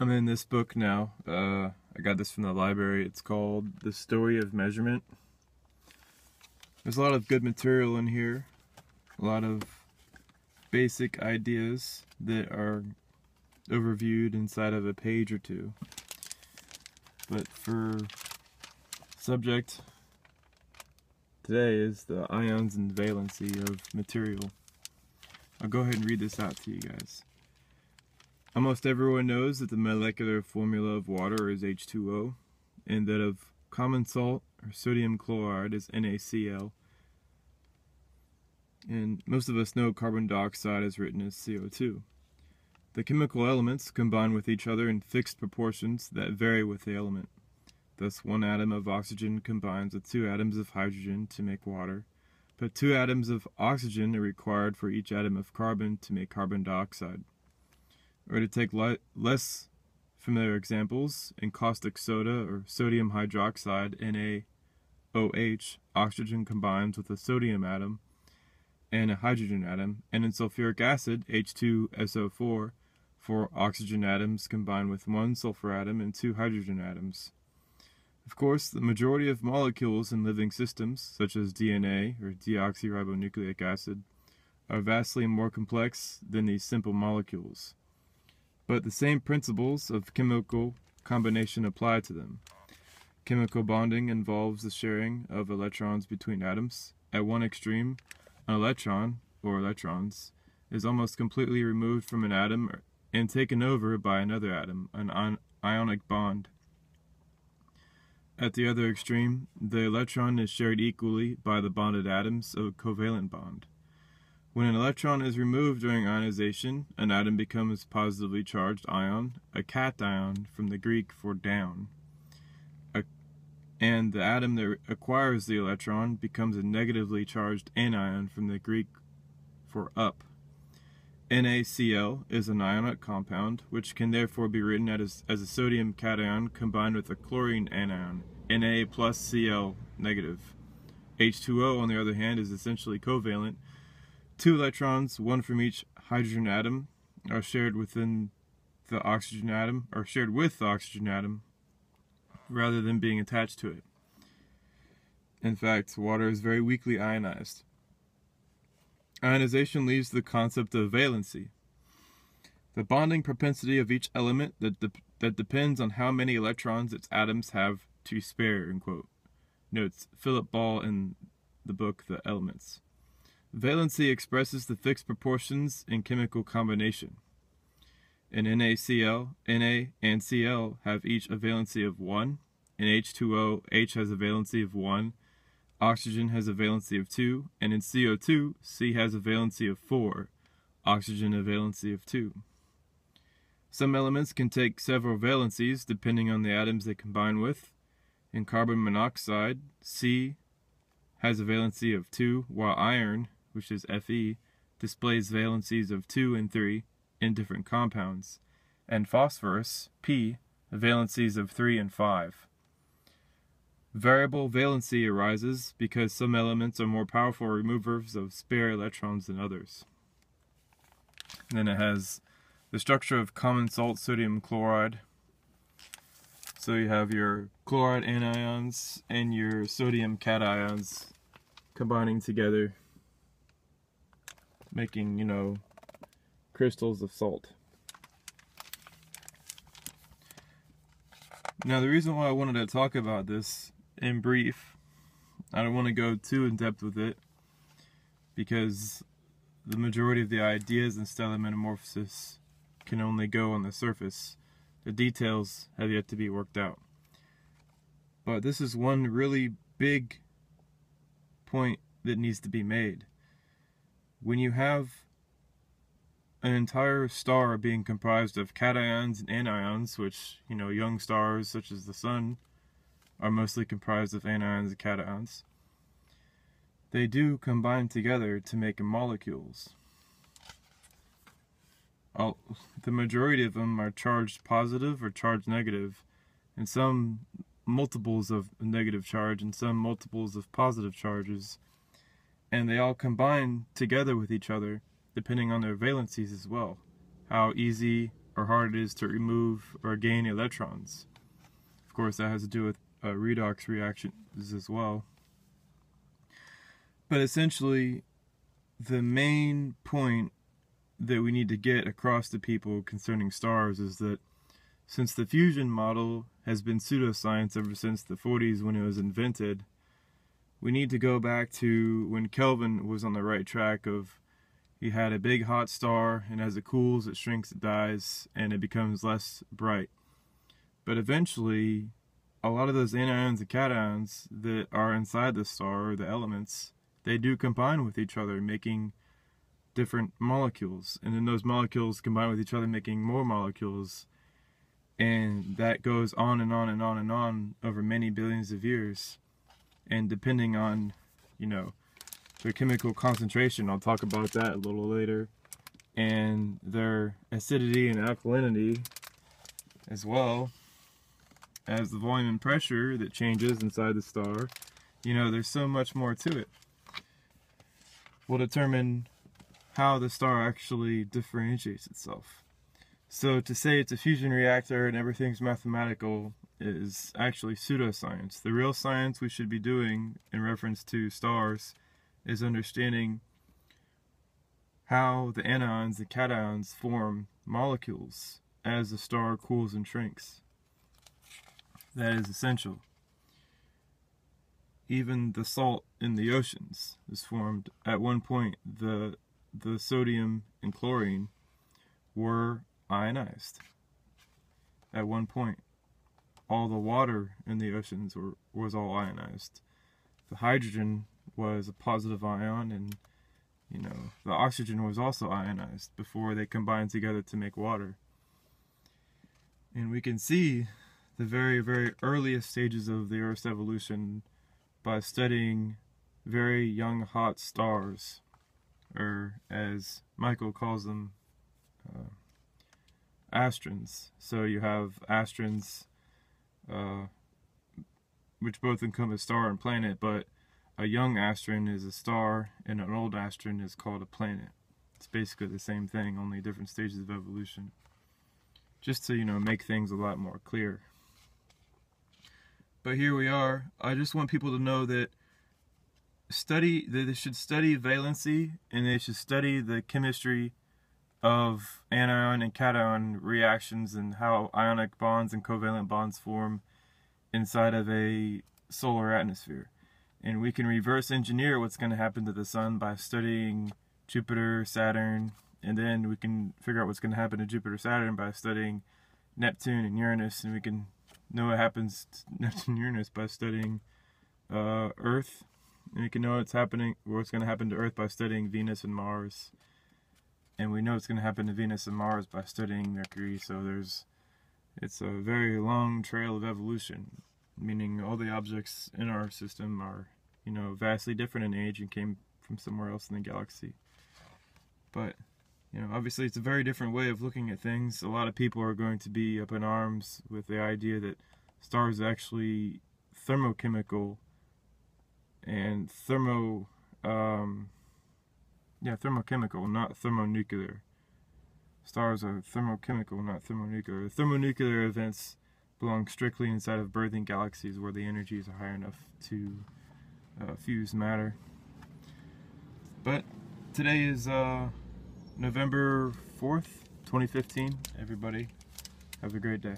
I'm in this book now. I got this from the library. It's called The Story of Measurement. There's a lot of good material in here. A lot of basic ideas that are overviewed inside of a page or two. But for subject today is the ions and valency of material. I'll go ahead and read this out to you guys. Almost everyone knows that the molecular formula of water is H2O, and that of common salt or sodium chloride is NaCl. And most of us know carbon dioxide is written as CO2. The chemical elements combine with each other in fixed proportions that vary with the element. Thus, one atom of oxygen combines with 2 atoms of hydrogen to make water, but 2 atoms of oxygen are required for each atom of carbon to make carbon dioxide. Or to take less familiar examples, in caustic soda or sodium hydroxide, NaOH, oxygen combines with a sodium atom and a hydrogen atom, and in sulfuric acid, H2SO4, 4 oxygen atoms combine with 1 sulfur atom and 2 hydrogen atoms. Of course, the majority of molecules in living systems, such as DNA or deoxyribonucleic acid, are vastly more complex than these simple molecules. But the same principles of chemical combination apply to them. Chemical bonding involves the sharing of electrons between atoms. At one extreme, an electron, or electrons, is almost completely removed from an atom and taken over by another atom, an ionic bond. At the other extreme, the electron is shared equally by the bonded atoms of a covalent bond. When an electron is removed during ionization, an atom becomes a positively charged ion, a cation from the Greek for down. And the atom that acquires the electron becomes a negatively charged anion from the Greek for up. NaCl is an ionic compound, which can therefore be written as a sodium cation combined with a chlorine anion, Na plus Cl negative. H2O, on the other hand, is essentially covalent. 2 electrons, 1 from each hydrogen atom, are shared within the oxygen atom, or shared with the oxygen atom, rather than being attached to it. In fact, water is very weakly ionized. Ionization leaves the concept of valency, the bonding propensity of each element that depends on how many electrons its atoms have to spare, end quote. Notes Philip Ball in the book The Elements. Valency expresses the fixed proportions in chemical combination. In NaCl, Na and Cl have each a valency of 1. In H2O, H has a valency of 1, oxygen has a valency of 2, and in CO2, C has a valency of 4, oxygen a valency of 2. Some elements can take several valencies depending on the atoms they combine with. In carbon monoxide, C has a valency of 2, while iron, which is Fe, displays valencies of 2 and 3 in different compounds, and phosphorus, P, valencies of 3 and 5. Variable valency arises because some elements are more powerful removers of spare electrons than others. And then it has the structure of common salt sodium chloride. So you have your chloride anions and your sodium cations combining together, making, crystals of salt. Now, the reason why I wanted to talk about this in brief, I don't want to go too in depth with it, because the majority of the ideas in stellar metamorphosis can only go on the surface. The details have yet to be worked out. But this is one really big point that needs to be made. When you have an entire star being comprised of cations and anions, which, young stars such as the sun are mostly comprised of anions and cations, they do combine together to make molecules. The majority of them are charged positive or charged negative, and some multiples of negative charge and some multiples of positive charges, and they all combine together with each other depending on their valencies as well, how easy or hard it is to remove or gain electrons. Of course, that has to do with redox reactions as well. But essentially, the main point that we need to get across to people concerning stars is that since the fusion model has been pseudoscience ever since the 40s when it was invented, we need to go back to when Kelvin was on the right track of he had a big hot star, and as it cools, it shrinks, it dies, and it becomes less bright. But eventually, a lot of those anions and cations that are inside the star, or the elements, they do combine with each other, making different molecules. And then those molecules combine with each other, making more molecules. And that goes on and on and on and on over many billions of years. And depending on, their chemical concentration, I'll talk about that a little later, and their acidity and alkalinity, as well as the volume and pressure that changes inside the star, there's so much more to it, will determine how the star actually differentiates itself. So to say it's a fusion reactor and everything's mathematical is actually pseudoscience. The real science we should be doing in reference to stars is understanding how the anions and cations form molecules as the star cools and shrinks. That is essential. Even the salt in the oceans is formed. At one point, the sodium and chlorine were ionized. At one point, all the water in the oceans was all ionized. The hydrogen was a positive ion, and the oxygen was also ionized before they combined together to make water. And we can see the very, very earliest stages of the Earth's evolution by studying very young hot stars, or as Michael calls them, astrons. So you have astrons, which both encompass star and planet, but a young astron is a star and an old astron is called a planet. It's basically the same thing, only different stages of evolution. Just to, make things a lot more clear. But here we are. I just want people to know that they should study valency, and they should study the chemistry of anion and cation reactions and how ionic bonds and covalent bonds form inside of a solar atmosphere. And we can reverse engineer what's going to happen to the sun by studying Jupiter, Saturn, and then we can figure out what's going to happen to Jupiter, Saturn by studying Neptune and Uranus, and we can know what happens to Neptune and Uranus by studying Earth, and we can know what's going to happen to Earth by studying Venus and Mars, and we know what's going to happen to Venus and Mars by studying Mercury. So it's a very long trail of evolution, meaning all the objects in our system are, vastly different in age and came from somewhere else in the galaxy. But, obviously it's a very different way of looking at things. A lot of people are going to be up in arms with the idea that stars are actually thermochemical and thermochemical, not thermonuclear. Stars are thermochemical, not thermonuclear. Thermonuclear events belong strictly inside of birthing galaxies where the energies are high enough to fuse matter. But today is November 4th, 2015. Everybody, have a great day.